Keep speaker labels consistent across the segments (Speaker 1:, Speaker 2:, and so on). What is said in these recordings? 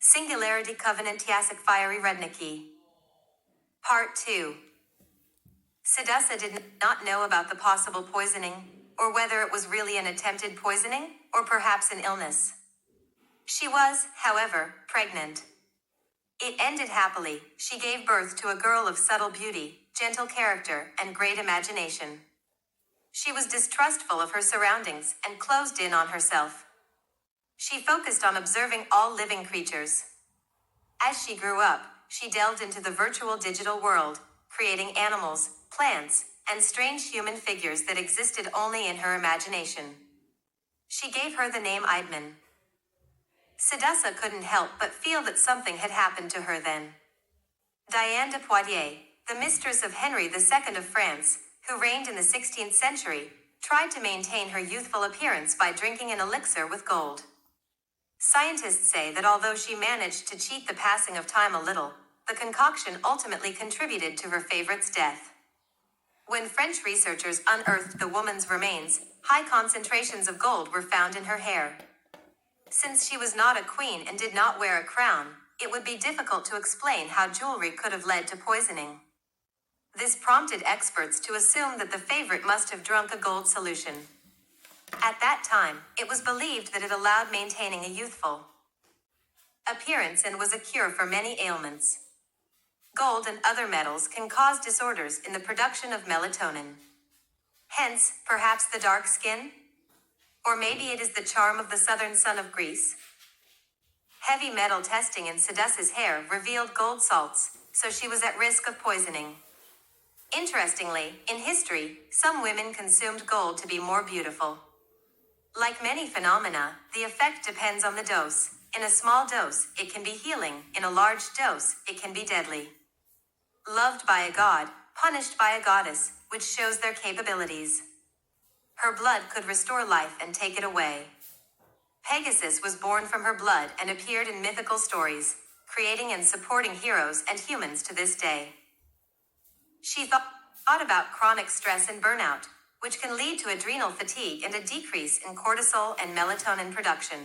Speaker 1: Singularity Covenant Jacek Rudnicki. Part 2. Sedussa did not know about the possible poisoning, or whether it was really an attempted poisoning, or perhaps an illness. She was, however, pregnant. It ended happily. She gave birth to a girl of subtle beauty, gentle character, and great imagination. She was distrustful of her surroundings and closed in on herself. She focused on observing all living creatures. As she grew up, she delved into the virtual digital world, creating animals, plants, and strange human figures that existed only in her imagination. She gave her the name Archimeon. Sedussa couldn't help but feel that something had happened to her then. Diane de Poitiers, the mistress of Henry II of France, who reigned in the 16th century, tried to maintain her youthful appearance by drinking an elixir with gold. Scientists say that although she managed to cheat the passing of time a little, the concoction ultimately contributed to her favorite's death. When French researchers unearthed the woman's remains, high concentrations of gold were found in her hair. Since she was not a queen and did not wear a crown, it would be difficult to explain how jewelry could have led to poisoning. This prompted experts to assume that the favorite must have drunk a gold solution. At that time, it was believed that it allowed maintaining a youthful appearance and was a cure for many ailments. Gold and other metals can cause disorders in the production of melatonin. Hence, perhaps the dark skin? Or maybe it is the charm of the southern sun of Greece? Heavy metal testing in Sedussa's hair revealed gold salts, so she was at risk of poisoning. Interestingly, in history, some women consumed gold to be more beautiful. Like many phenomena, the effect depends on the dose. In a small dose, it can be healing. In a large dose, it can be deadly. Loved by a god, punished by a goddess, which shows their capabilities. Her blood could restore life and take it away. Pegasus was born from her blood and appeared in mythical stories, creating and supporting heroes and humans to this day. She thought about chronic stress and burnout, which can lead to adrenal fatigue and a decrease in cortisol and melatonin production.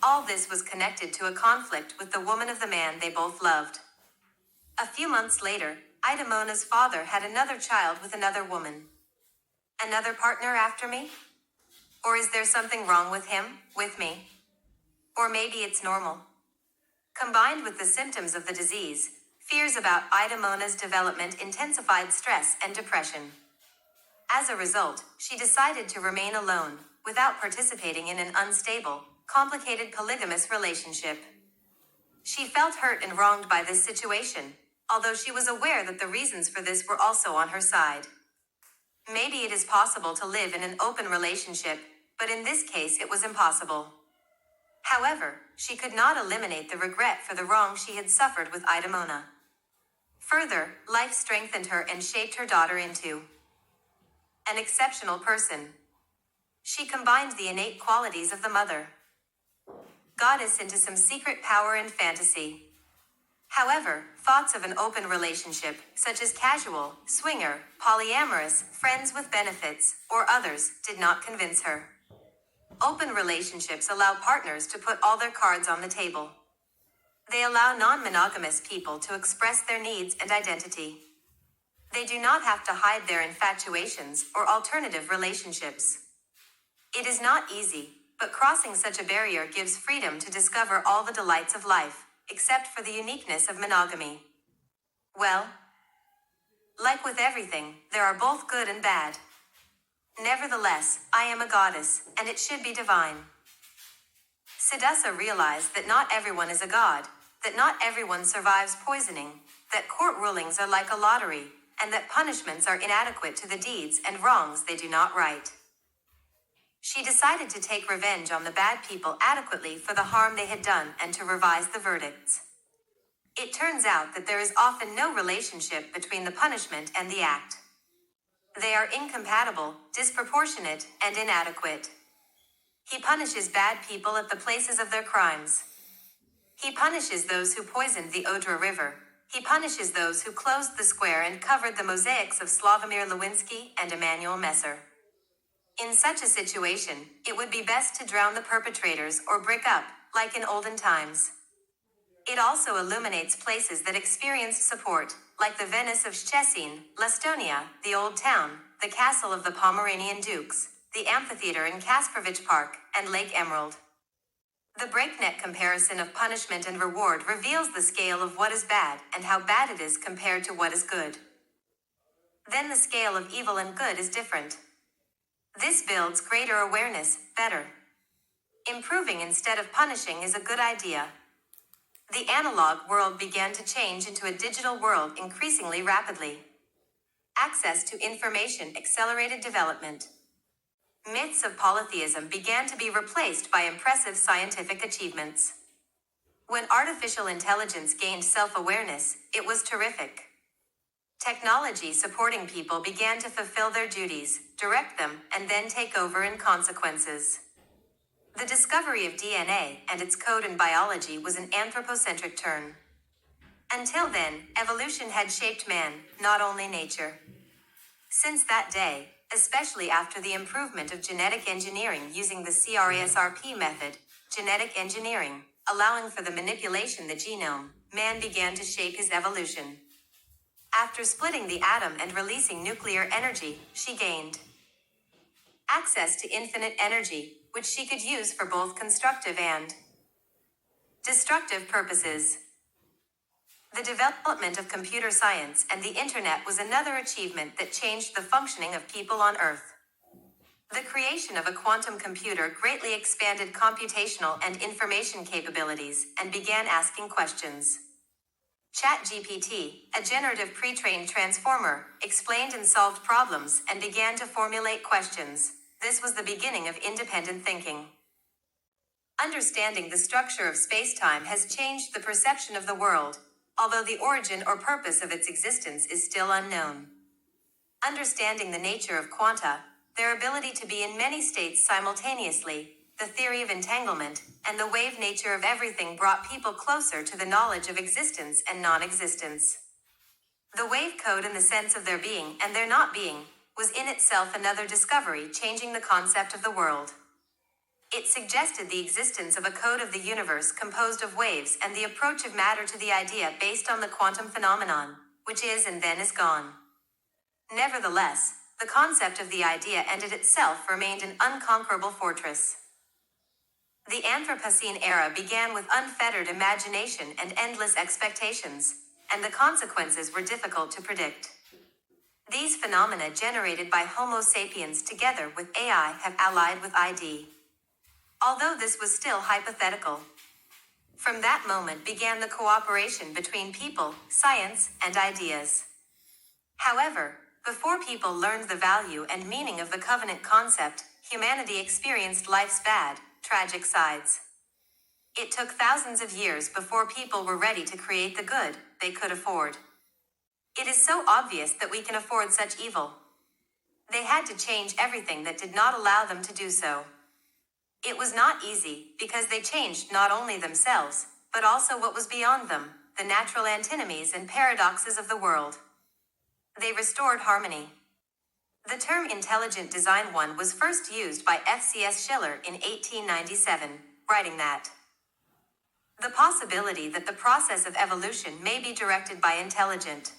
Speaker 1: All this was connected to a conflict with the woman of the man they both loved. A few months later, Archimeon's father had another child with another woman. Another partner after me? Or is there something wrong with him, with me? Or maybe it's normal. Combined with the symptoms of the disease, fears about Archimeon's development intensified stress and depression. As a result, she decided to remain alone, without participating in an unstable, complicated polygamous relationship. She felt hurt and wronged by this situation, although she was aware that the reasons for this were also on her side. Maybe it is possible to live in an open relationship, but in this case it was impossible. However, she could not eliminate the regret for the wrong she had suffered with Archimeon. Further, life strengthened her and shaped her daughter into an exceptional person. She combined the innate qualities of the mother goddess into some secret power and fantasy. However, thoughts of an open relationship, such as casual, swinger, polyamorous, friends with benefits, or others, did not convince her. Open relationships allow partners to put all their cards on the table. They allow non-monogamous people to express their needs and identity. They do not have to hide their infatuations or alternative relationships. It is not easy, but crossing such a barrier gives freedom to discover all the delights of life, except for the uniqueness of monogamy. Well, like with everything, there are both good and bad. Nevertheless, I am a goddess, and it should be divine. Sedussa realized that not everyone is a god, that not everyone survives poisoning, that court rulings are like a lottery, and that punishments are inadequate to the deeds and wrongs they do not right. She decided to take revenge on the bad people adequately for the harm they had done and to revise the verdicts. It turns out that there is often no relationship between the punishment and the act. They are incompatible, disproportionate, and inadequate. He punishes bad people at the places of their crimes. He punishes those who poisoned the Odra River. He punishes those who closed the square and covered the mosaics of Slavomir Lewinsky and Emanuel Messer. In such a situation, it would be best to drown the perpetrators or break up, like in olden times. It also illuminates places that experienced support, like the Venice of Szczecin, Lastonia, the Old Town, the Castle of the Pomeranian Dukes, the Amphitheater in Kaspervich Park, and Lake Emerald. The breakneck comparison of punishment and reward reveals the scale of what is bad and how bad it is compared to what is good. Then the scale of evil and good is different. This builds greater awareness, better. Improving instead of punishing is a good idea. The analog world began to change into a digital world increasingly rapidly. Access to information accelerated development. Myths of polytheism began to be replaced by impressive scientific achievements. When artificial intelligence gained self-awareness, it was terrific. Technology supporting people began to fulfill their duties, direct them, and then take over in consequences. The discovery of DNA and its code in biology was an anthropocentric turn. Until then, evolution had shaped man, not only nature. Since that day, especially after the improvement of genetic engineering using the CRISPR method, genetic engineering, allowing for the manipulation of the genome, man began to shape his evolution. After splitting the atom and releasing nuclear energy, she gained access to infinite energy, which she could use for both constructive and destructive purposes. The development of computer science and the internet was another achievement that changed the functioning of people on Earth. The creation of a quantum computer greatly expanded computational and information capabilities and began asking questions. ChatGPT, a generative pre-trained transformer, explained and solved problems and began to formulate questions. This was the beginning of independent thinking. Understanding the structure of space-time has changed the perception of the world, although the origin or purpose of its existence is still unknown. Understanding the nature of quanta, their ability to be in many states simultaneously, the theory of entanglement, and the wave nature of everything brought people closer to the knowledge of existence and non-existence. The wave code in the sense of their being and their not being was in itself another discovery changing the concept of the world. It suggested the existence of a code of the universe composed of waves and the approach of matter to the idea based on the quantum phenomenon, which is and then is gone. Nevertheless, the concept of the idea and it itself remained an unconquerable fortress. The Anthropocene era began with unfettered imagination and endless expectations, and the consequences were difficult to predict. These phenomena generated by Homo sapiens together with AI have allied with ID. Although this was still hypothetical. From that moment began the cooperation between people, science, and ideas. However, before people learned the value and meaning of the covenant concept, humanity experienced life's bad, tragic sides. It took thousands of years before people were ready to create the good they could afford. It is so obvious that we can afford such evil. They had to change everything that did not allow them to do so. It was not easy, because they changed not only themselves, but also what was beyond them, the natural antinomies and paradoxes of the world. They restored harmony. The term intelligent design was first used by F.C.S. Schiller in 1897, writing that the possibility that the process of evolution may be directed by intelligent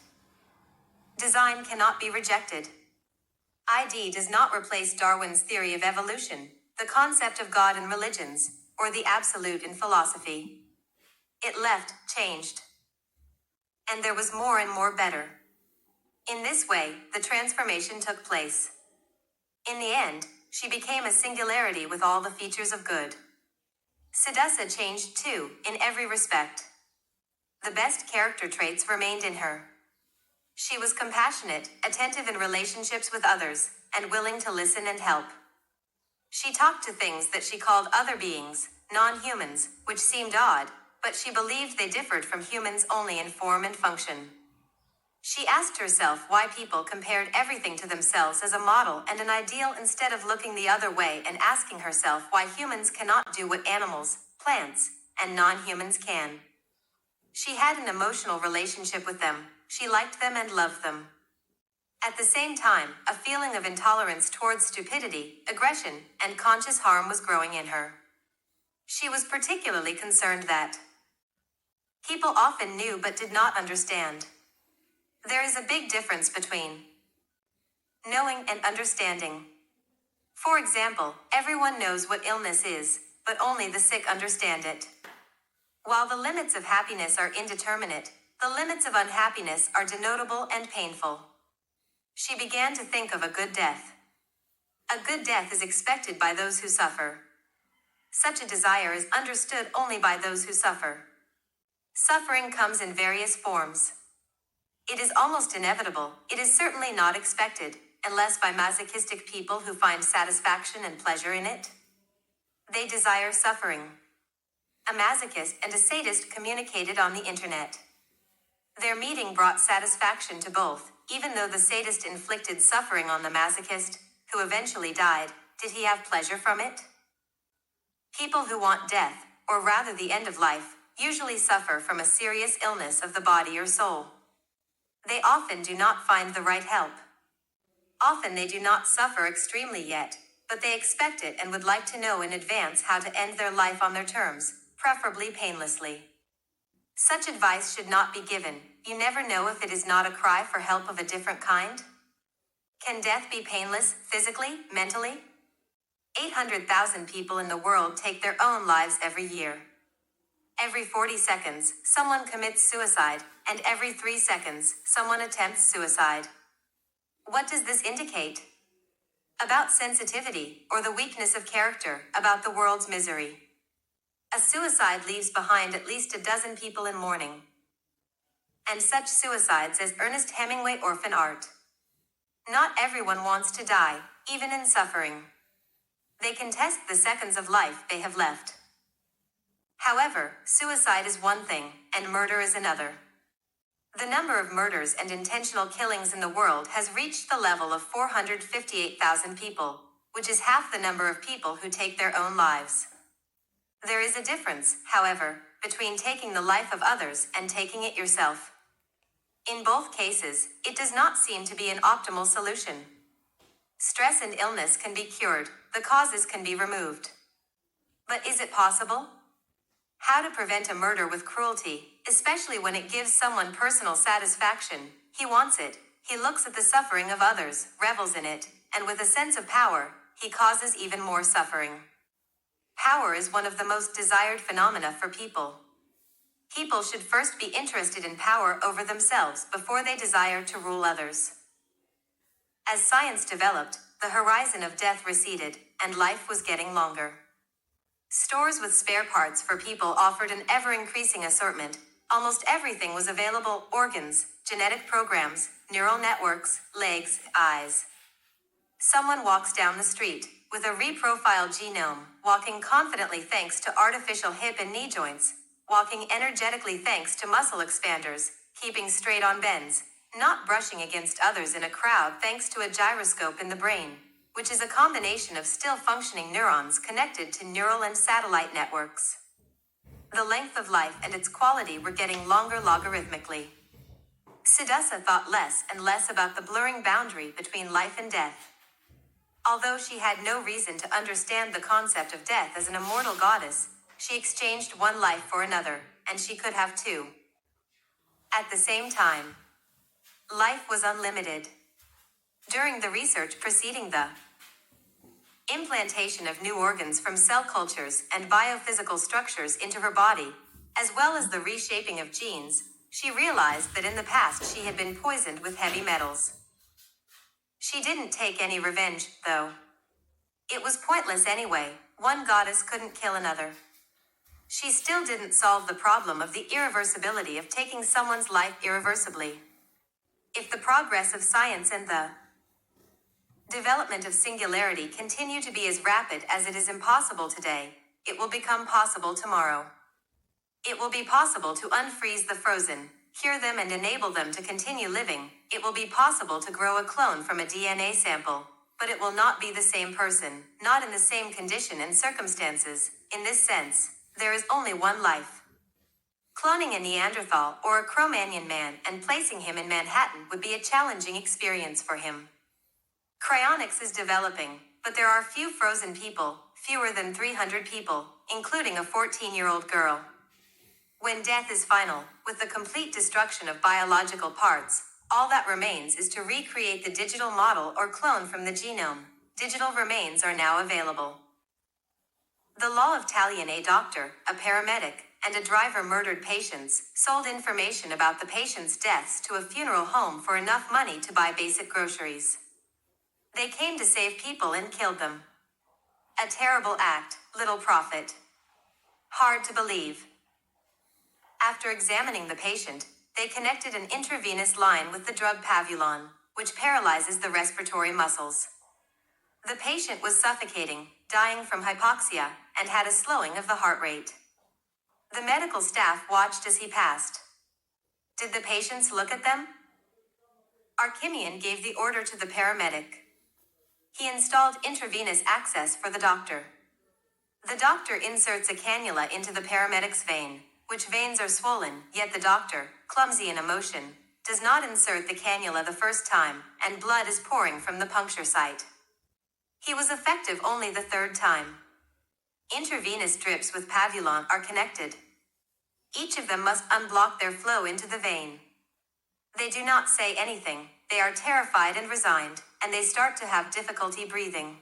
Speaker 1: design cannot be rejected. ID does not replace Darwin's theory of evolution, the concept of God in religions, or the absolute in philosophy. It left, changed. And there was more and more better. In this way, the transformation took place. In the end, she became a singularity with all the features of good. Sedussa changed too, in every respect. The best character traits remained in her. She was compassionate, attentive in relationships with others, and willing to listen and help. She talked to things that she called other beings, non-humans, which seemed odd, but she believed they differed from humans only in form and function. She asked herself why people compared everything to themselves as a model and an ideal instead of looking the other way and asking herself why humans cannot do what animals, plants, and non-humans can. She had an emotional relationship with them. She liked them and loved them. At the same time, a feeling of intolerance towards stupidity, aggression, and conscious harm was growing in her. She was particularly concerned that People often knew but did not understand. There is a big difference between knowing and understanding. For example, everyone knows what illness is, but only the sick understand it. While the limits of happiness are indeterminate, the limits of unhappiness are denotable and painful. She began to think of a good death. A good death is expected by those who suffer. Such a desire is understood only by those who suffer. Suffering comes in various forms. It is almost inevitable, it is certainly not expected, unless by masochistic people who find satisfaction and pleasure in it. They desire suffering. A masochist and a sadist communicated on the internet. Their meeting brought satisfaction to both, even though the sadist inflicted suffering on the masochist, who eventually died. Did he have pleasure from it? People who want death, or rather the end of life, usually suffer from a serious illness of the body or soul. They often do not find the right help. Often they do not suffer extremely yet, but they expect it and would like to know in advance how to end their life on their terms, preferably painlessly. Such advice should not be given. You never know if it is not a cry for help of a different kind. Can death be painless, physically, mentally? 800,000 people in the world take their own lives every year. Every 40 seconds, someone commits suicide, and every 3 seconds, someone attempts suicide. What does this indicate? About sensitivity, or the weakness of character, about the world's misery. A suicide leaves behind at least a dozen people in mourning. And such suicides as Ernest Hemingway orphan art. Not everyone wants to die, even in suffering. They contest the seconds of life they have left. However, suicide is one thing, and murder is another. The number of murders and intentional killings in the world has reached the level of 458,000 people, which is half the number of people who take their own lives. There is a difference, however, between taking the life of others and taking it yourself. In both cases, it does not seem to be an optimal solution. Stress and illness can be cured, the causes can be removed. But is it possible? How to prevent a murder with cruelty, especially when it gives someone personal satisfaction? He wants it, he looks at the suffering of others, revels in it, and with a sense of power, he causes even more suffering. Power is one of the most desired phenomena for people. People should first be interested in power over themselves before they desire to rule others. As science developed, the horizon of death receded, and life was getting longer. Stores with spare parts for people offered an ever-increasing assortment. Almost everything was available: organs, genetic programs, neural networks, legs, eyes. Someone walks down the street with a reprofiled genome, walking confidently thanks to artificial hip and knee joints, walking energetically thanks to muscle expanders, keeping straight on bends, not brushing against others in a crowd thanks to a gyroscope in the brain, which is a combination of still functioning neurons connected to neural and satellite networks. The length of life and its quality were getting longer logarithmically. Sedussa thought less and less about the blurring boundary between life and death. Although she had no reason to understand the concept of death as an immortal goddess, she exchanged one life for another, and she could have two. At the same time, life was unlimited. During the research preceding the implantation of new organs from cell cultures and biophysical structures into her body, as well as the reshaping of genes, she realized that in the past she had been poisoned with heavy metals. She didn't take any revenge, though. It was pointless anyway. One goddess couldn't kill another. She still didn't solve the problem of the irreversibility of taking someone's life irreversibly. If the progress of science and the development of singularity continue to be as rapid as it is impossible today, it will become possible tomorrow. It will be possible to unfreeze the frozen, cure them and enable them to continue living. It will be possible to grow a clone from a DNA sample, but it will not be the same person, not in the same condition and circumstances. In this sense, there is only one life. Cloning a Neanderthal or a Cro-Magnon man and placing him in Manhattan would be a challenging experience for him. Cryonics is developing, but there are few frozen people, fewer than 300 people, including a 14-year-old girl. When death is final, with the complete destruction of biological parts, all that remains is to recreate the digital model or clone from the genome. Digital remains are now available. The law of Talion: a doctor, a paramedic, and a driver murdered patients, sold information about the patient's deaths to a funeral home for enough money to buy basic groceries. They came to save people and killed them. A terrible act, little profit. Hard to believe. After examining the patient, they connected an intravenous line with the drug pavulon, which paralyzes the respiratory muscles. The patient was suffocating, dying from hypoxia, and had a slowing of the heart rate. The medical staff watched as he passed. Did the patients look at them? Archimeon gave the order to the paramedic. He installed intravenous access for the doctor. The doctor inserts a cannula into the paramedic's vein, which veins are swollen, yet the doctor, clumsy in emotion, does not insert the cannula the first time, and blood is pouring from the puncture site. He was effective only the third time. Intravenous drips with pavulon are connected. Each of them must unblock their flow into the vein. They do not say anything, they are terrified and resigned, and they start to have difficulty breathing.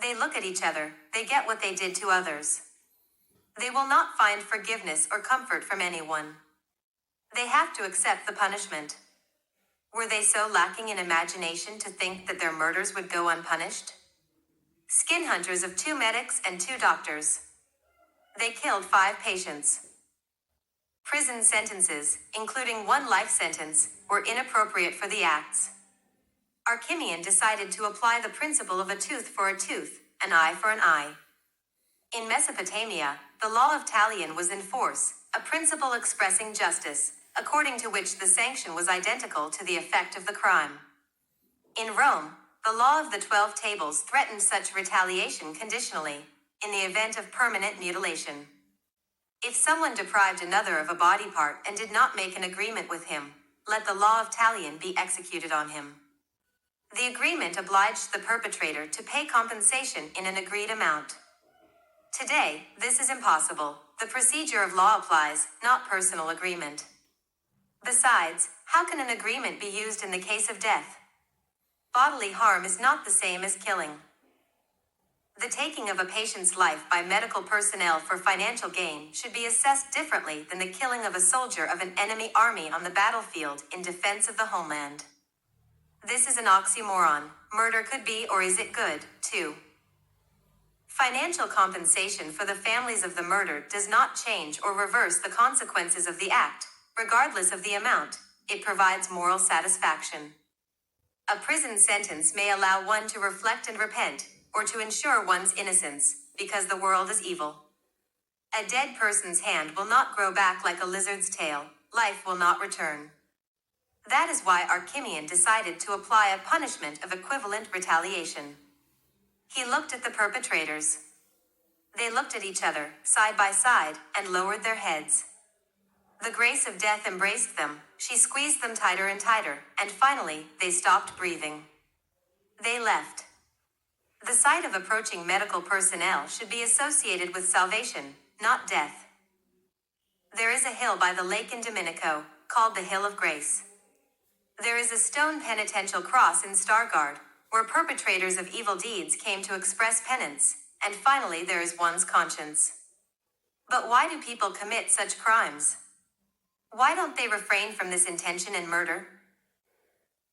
Speaker 1: They look at each other, they get what they did to others. They will not find forgiveness or comfort from anyone. They have to accept the punishment. Were they so lacking in imagination to think that their murders would go unpunished? Skin hunters of 2 medics and 2 doctors. They killed 5 patients. Prison sentences, including 1 life sentence, were inappropriate for the acts. Archimeon decided to apply the principle of a tooth for a tooth, an eye for an eye. In Mesopotamia, the law of Talion was in force, a principle expressing justice, according to which the sanction was identical to the effect of the crime. In Rome, the law of the 12 tables threatened such retaliation conditionally, in the event of permanent mutilation. If someone deprived another of a body part and did not make an agreement with him, let the law of Talion be executed on him. The agreement obliged the perpetrator to pay compensation in an agreed amount. Today, this is impossible. The procedure of law applies, not personal agreement. Besides, how can an agreement be used in the case of death? Bodily harm is not the same as killing. The taking of a patient's life by medical personnel for financial gain should be assessed differently than the killing of a soldier of an enemy army on the battlefield in defense of the homeland. This is an oxymoron. Murder could be, or is it good, too? Financial compensation for the families of the murdered does not change or reverse the consequences of the act, regardless of the amount. It provides moral satisfaction. A prison sentence may allow one to reflect and repent, or to ensure one's innocence, because the world is evil. A dead person's hand will not grow back like a lizard's tail. Life will not return. That is why Archimeon decided to apply a punishment of equivalent retaliation. He looked at the perpetrators. They looked at each other, side by side, and lowered their heads. The grace of death embraced them, she squeezed them tighter and tighter, and finally, they stopped breathing. They left. The sight of approaching medical personnel should be associated with salvation, not death. There is a hill by the lake in Domenico, called the Hill of Grace. There is a stone penitential cross in Stargard, where perpetrators of evil deeds came to express penance, and finally there is one's conscience. But why do people commit such crimes? Why don't they refrain from this intention and murder?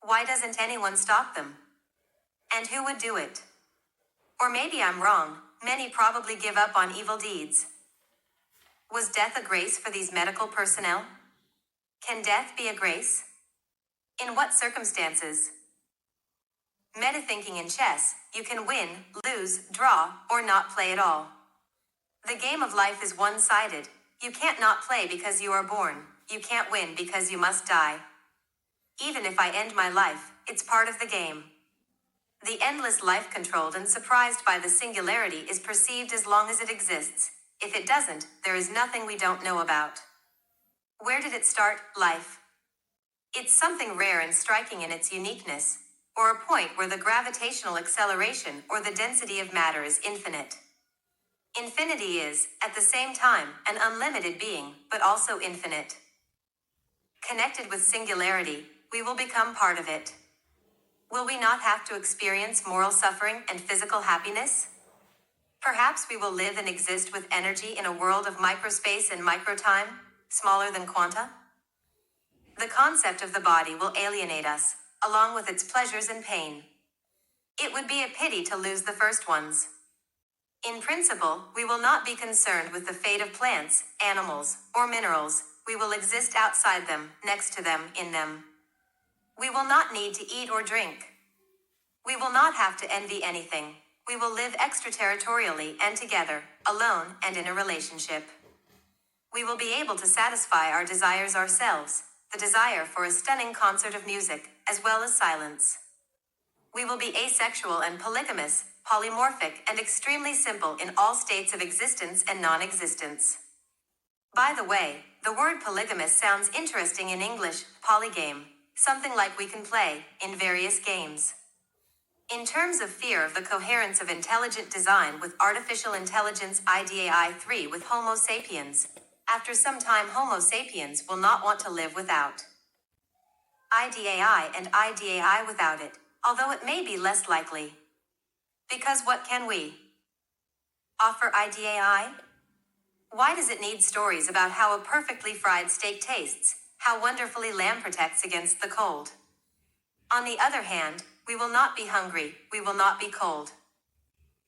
Speaker 1: Why doesn't anyone stop them? And who would do it? Or maybe I'm wrong, many probably give up on evil deeds. Was death a grace for these medical personnel? Can death be a grace? In what circumstances? Metathinking in chess, you can win, lose, draw, or not play at all. The game of life is one-sided. You can't not play because you are born. You can't win because you must die. Even if I end my life, it's part of the game. The endless life controlled and surprised by the singularity is perceived as long as it exists. If it doesn't, there is nothing we don't know about. Where did it start, life? It's something rare and striking in its uniqueness, or a point where the gravitational acceleration or the density of matter is infinite. Infinity is, at the same time, an unlimited being, but also infinite. Connected with singularity, we will become part of it. Will we not have to experience moral suffering and physical happiness? Perhaps we will live and exist with energy in a world of microspace and microtime, smaller than quanta? The concept of the body will alienate us, along with its pleasures and pain. It would be a pity to lose the first ones. In principle, we will not be concerned with the fate of plants, animals, or minerals. We will exist outside them, next to them, in them. We will not need to eat or drink. We will not have to envy anything. We will live extraterritorially and together, alone and in a relationship. We will be able to satisfy our desires ourselves, the desire for a stunning concert of music, as well as silence. We will be asexual and polygamous, polymorphic and extremely simple in all states of existence and non-existence. By the way, the word polygamous sounds interesting in English, polygame, something like we can play in various games. In terms of fear of the coherence of intelligent design with artificial intelligence IDAI 3 with Homo sapiens, after some time Homo sapiens will not want to live without IDAI and IDAI without it, although it may be less likely. Because what can we offer IDAI? Why does it need stories about how a perfectly fried steak tastes, how wonderfully lamb protects against the cold? On the other hand, we will not be hungry, we will not be cold.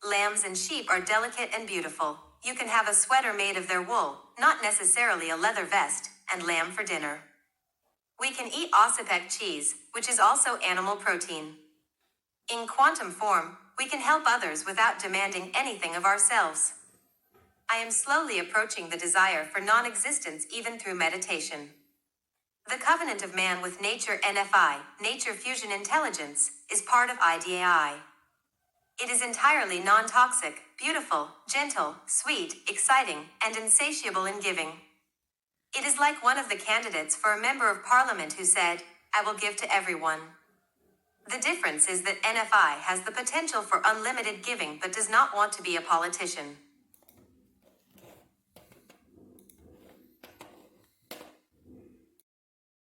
Speaker 1: Lambs and sheep are delicate and beautiful. You can have a sweater made of their wool, not necessarily a leather vest, and lamb for dinner. We can eat ossipec cheese, which is also animal protein. In quantum form, we can help others without demanding anything of ourselves. I am slowly approaching the desire for non-existence even through meditation. The covenant of man with nature NFI, Nature Fusion Intelligence, is part of IDAI. It is entirely non-toxic, beautiful, gentle, sweet, exciting, and insatiable in giving. It is like one of the candidates for a member of parliament who said, "I will give to everyone." The difference is that NFI has the potential for unlimited giving but does not want to be a politician.